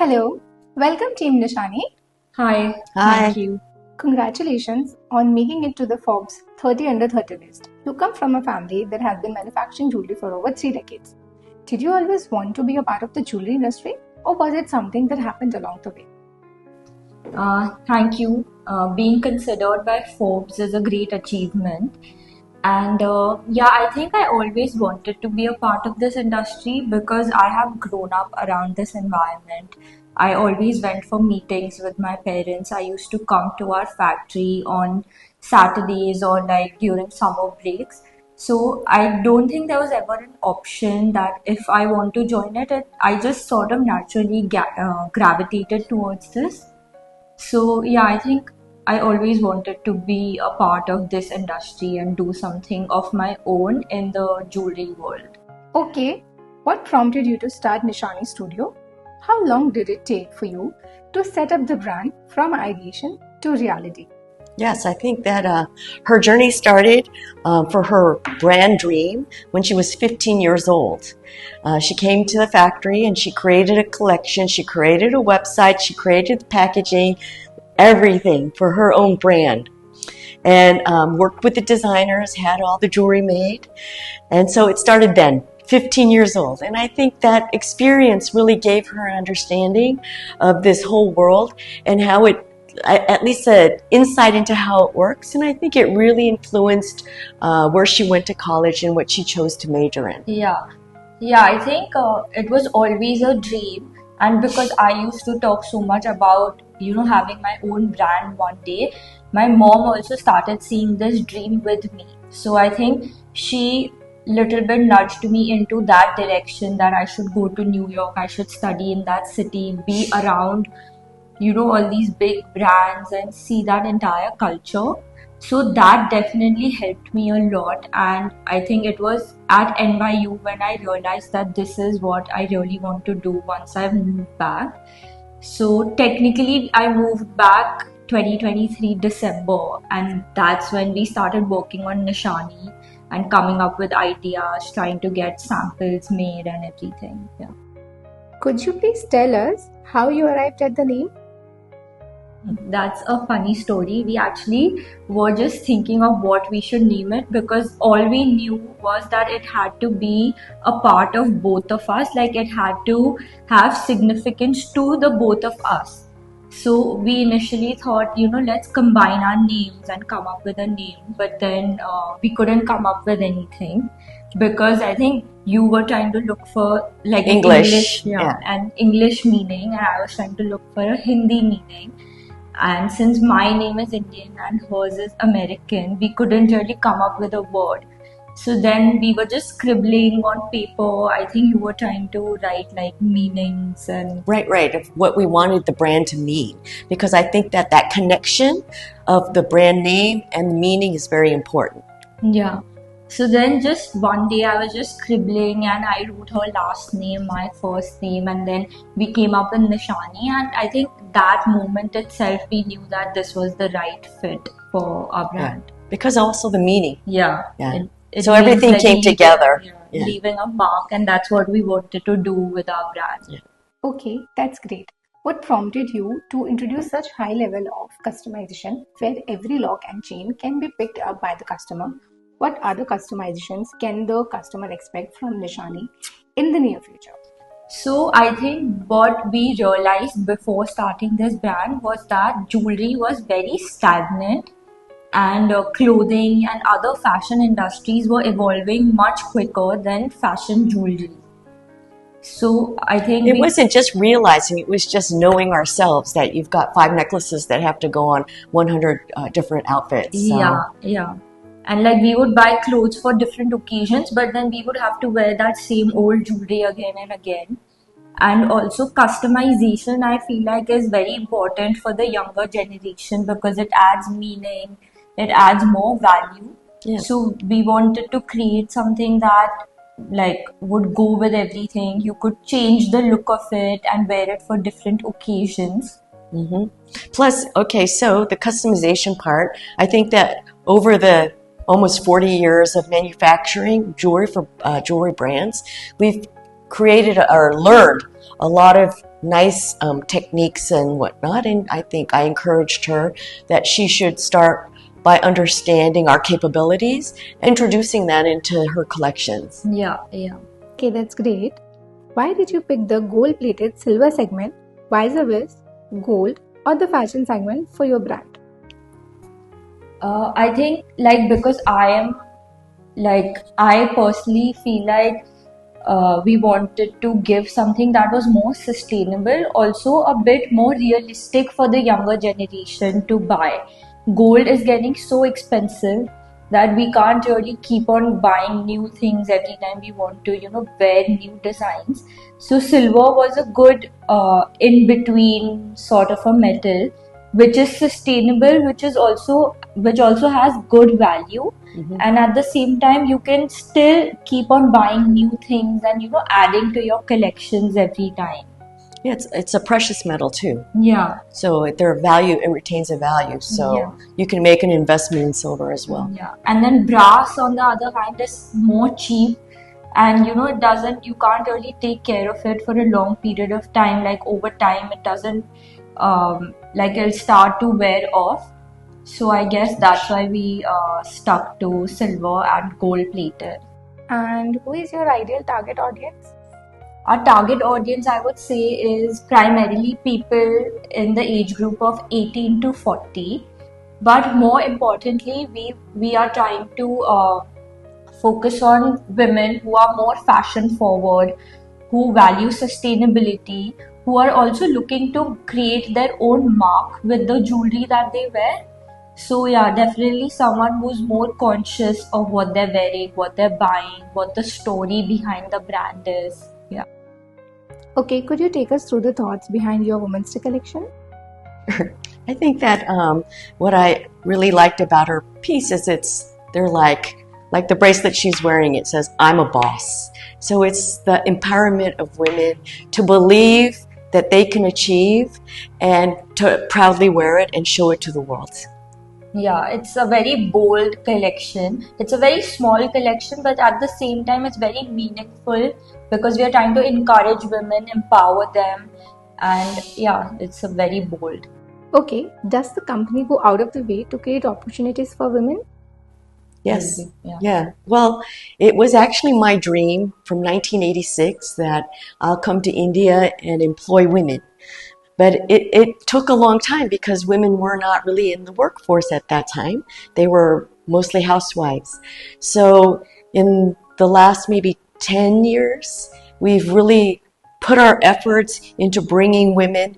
Hello, welcome Team Nishani. Hi, Hi. thank you. Congratulations on making it to the Forbes 30 Under 30 list. You come from a family that has been manufacturing jewelry for over 3 decades. Did you always want to be a part of the jewelry industry, or was it something that happened along the way? Thank you. Being considered by Forbes is a great achievement. And yeah, I think I always wanted to be a part of this industry because I have grown up around this environment. I always went for meetings with my parents. I used to come to our factory on Saturdays or like during summer breaks. So I don't think there was ever an option that if I want to join I just sort of naturally gravitated towards this. So yeah, I think I always wanted to be a part of this industry and do something of my own in the jewelry world. Okay, what prompted you to start Nishani Studio? How long did it take for you to set up the brand from ideation to reality? Yes, I think that her journey started for her brand dream when she was 15 years old. She came to the factory and she created a collection, she created a website, she created the packaging, everything for her own brand. And worked with the designers, had all the jewelry made. And so it started then, 15 years old. And I think that experience really gave her an understanding of this whole world and how it at least an insight into how it works, and I think it really influenced where she went to college and what she chose to major in. Yeah, I think it was always a dream, and because I used to talk so much about having my own brand one day, my mom also started seeing this dream with me. So I think she little bit nudged me into that direction that I should go to New York, I should study in that city, be around all these big brands and see that entire culture. So that definitely helped me a lot. And I think it was at NYU when I realized that this is what I really want to do once I've moved back. So technically, I moved back 2023 December, and that's when we started working on Nishani and coming up with ideas, trying to get samples made and everything. Yeah. Could you please tell us how you arrived at the name? That's a funny story. We actually were just thinking of what we should name it because all we knew was that it had to be a part of both of us, like it had to have significance to the both of us. So we initially thought, let's combine our names and come up with a name, but then we couldn't come up with anything because I think you were trying to look for like an English, an English meaning, and I was trying to look for a Hindi meaning. And since my name is Indian and hers is American, we couldn't really come up with a word. So then we were just scribbling on paper. I think you were trying to write like meanings and right, of what we wanted the brand to mean. Because I think that connection of the brand name and the meaning is very important. Yeah. So then just one day I was just scribbling and I wrote her last name, my first name, and then we came up with Nishani, and I think that moment itself we knew that this was the right fit for our brand. Yeah. Because also the meaning. Yeah. So everything came together. Leaving a mark, and that's what we wanted to do with our brand. Yeah. Okay, that's great. What prompted you to introduce such high level of customization where every lock and chain can be picked up by the customer? What other customizations can the customer expect from Nishani in the near future? So I think what we realized before starting this brand was that jewelry was very stagnant, and clothing and other fashion industries were evolving much quicker than fashion jewelry. So I think it wasn't just realizing, it was just knowing ourselves that you've got 5 necklaces that have to go on 100 different outfits. So. Yeah. And like we would buy clothes for different occasions, but then we would have to wear that same old jewelry again and again. And also customization, I feel like, is very important for the younger generation because it adds meaning, it adds more value. Yeah. So we wanted to create something that like would go with everything. You could change the look of it and wear it for different occasions. Mm-hmm. Plus, okay, so the customization part, I think that over the almost 40 years of manufacturing jewelry for jewelry brands, we've created or learned a lot of nice techniques and whatnot. And I think I encouraged her that she should start by understanding our capabilities, introducing that into her collections. Yeah. Okay, that's great. Why did you pick the gold-plated silver segment, vice versa, gold, or the fashion segment for your brand? I think because I personally feel like we wanted to give something that was more sustainable, also a bit more realistic for the younger generation to buy. Gold is getting so expensive that we can't really keep on buying new things every time we want to, wear new designs. So silver was a good in between sort of a metal, which is sustainable, which also has good value, and at the same time you can still keep on buying new things and adding to your collections every time. Yeah, it's a precious metal too. Yeah. So their value, it retains a value. So Yeah. you can make an investment in silver as well. Yeah. And then brass, on the other hand, is more cheap, and you can't really take care of it for a long period of time. Like over time, it doesn't it'll start to wear off. So I guess that's why we stuck to silver and gold plated. And who is your ideal target audience? Our target audience, I would say, is primarily people in the age group of 18 to 40. But more importantly, we are trying to focus on women who are more fashion forward, who value sustainability, who are also looking to create their own mark with the jewelry that they wear. So yeah, definitely someone who's more conscious of what they're wearing, what they're buying, what the story behind the brand is. Yeah. Okay, could you take us through the thoughts behind your Women's Day collection? I think that what I really liked about her piece is they're like the bracelet she's wearing, it says, "I'm a boss." So it's the empowerment of women to believe that they can achieve and to proudly wear it and show it to the world. Yeah, it's a very bold collection. It's a very small collection, but at the same time, it's very meaningful because we are trying to encourage women, empower them, and yeah, it's a very bold. Okay, does the company go out of the way to create opportunities for women? Yes. Yeah. Well, it was actually my dream from 1986 that I'll come to India and employ women. But it took a long time because women were not really in the workforce at that time. They were mostly housewives. So in the last maybe 10 years, we've really put our efforts into bringing women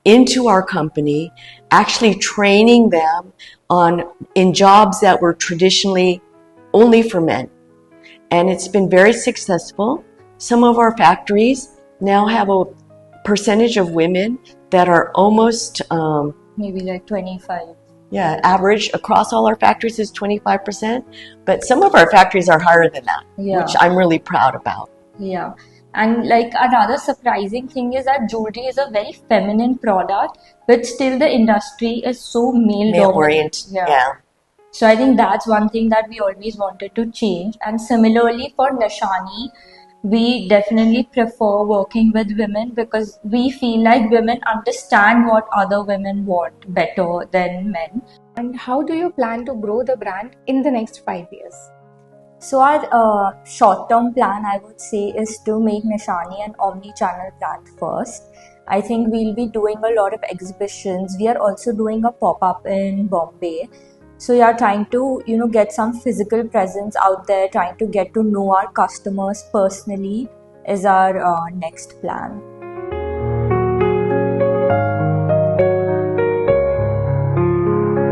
into our company, actually training them in jobs that were traditionally only for men. And it's been very successful. Some of our factories now have a percentage of women that are almost maybe like 25. Yeah, average across all our factories is 25%, but some of our factories are higher than that, which I'm really proud about. Yeah. And like another surprising thing is that jewelry is a very feminine product, but still the industry is so male oriented. Yeah. So I think that's one thing that we always wanted to change. And similarly for Nishani, we definitely prefer working with women because we feel like women understand what other women want better than men. And how do you plan to grow the brand in the next 5 years? So our short-term plan, I would say, is to make Nishani an omni-channel brand first. I think we'll be doing a lot of exhibitions. We are also doing a pop-up in Bombay. So we are trying to, get some physical presence out there, trying to get to know our customers personally is our next plan.